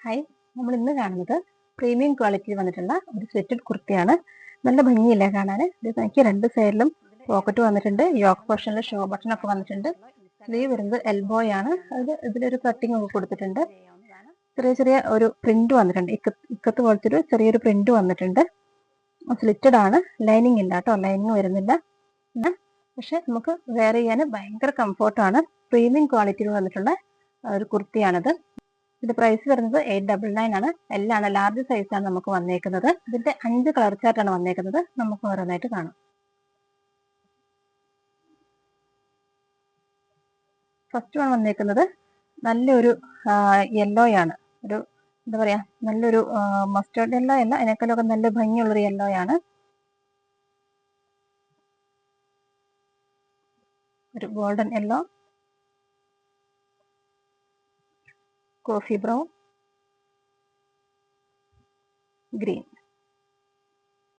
Hi, നമ്മൾ ഇന്ന് കാണുന്നത് പ്രീമിയം ക്വാളിറ്റിയിൽ വന്നിട്ടുള്ള ഒരു സ്വെറ്റഡ് കുർത്തിയാണ്. നല്ല ഭംഗിയില്ലേ കാണാൻ. ഇത് എനിക്ക് രണ്ട് സൈഡിലും പോക്കറ്റ് വന്നിട്ടുണ്ട്. യോക്ക് പോർഷനിൽ ഷോ ബട്ടൺ ഒക്കെ വന്നിട്ടുണ്ട്. സ്ലീവ് വരുന്നത് എൽബോയ് ആണ്. ഇതിലൊരു കട്ടിംഗ് ഒക്കെ കൊടുത്തിട്ടുണ്ട്. ചെറിയ ചെറിയ ഒരു പ്രിന്റ് വന്നിട്ടുണ്ട്. ഇക്കത്ത് പോലത്തെ ഒരു ചെറിയൊരു പ്രിന്റ് വന്നിട്ടുണ്ട്. സ്ലിറ്റഡ് ആണ്. ലൈനിങ് ഇല്ല കേട്ടോ, ലൈനിങ് വരുന്നില്ല. പക്ഷെ നമുക്ക് വെയർ ചെയ്യാൻ ഭയങ്കര കംഫോർട്ടാണ്. പ്രീമിയം ക്വാളിറ്റിയിൽ വന്നിട്ടുള്ള ഒരു കുർത്തിയാണിത്. ഇത് പ്രൈസ് വരുന്നത് 899 ആണ്. എല്ലാണ് ലാർജ് സൈസാണ് നമുക്ക് വന്നേക്കുന്നത്. ഇതിന്റെ 5 കളർ ചാർട്ടാണ് വന്നേക്കുന്നത്. നമുക്ക് ഓരോന്നായിട്ട് കാണാം. ഫസ്റ്റ് വൺ വന്നേക്കുന്നത് നല്ലൊരു യെല്ലോ ആണ്. ഒരു എന്താ പറയാ, നല്ലൊരു മസ്റ്റേർഡ് യെല്ലോ അല്ല, അതിനേക്കാളൊക്കെ നല്ല ഭംഗിയുള്ളൊരു യെല്ലോ ആണ്. ഒരു golden yellow, coffee brown, green.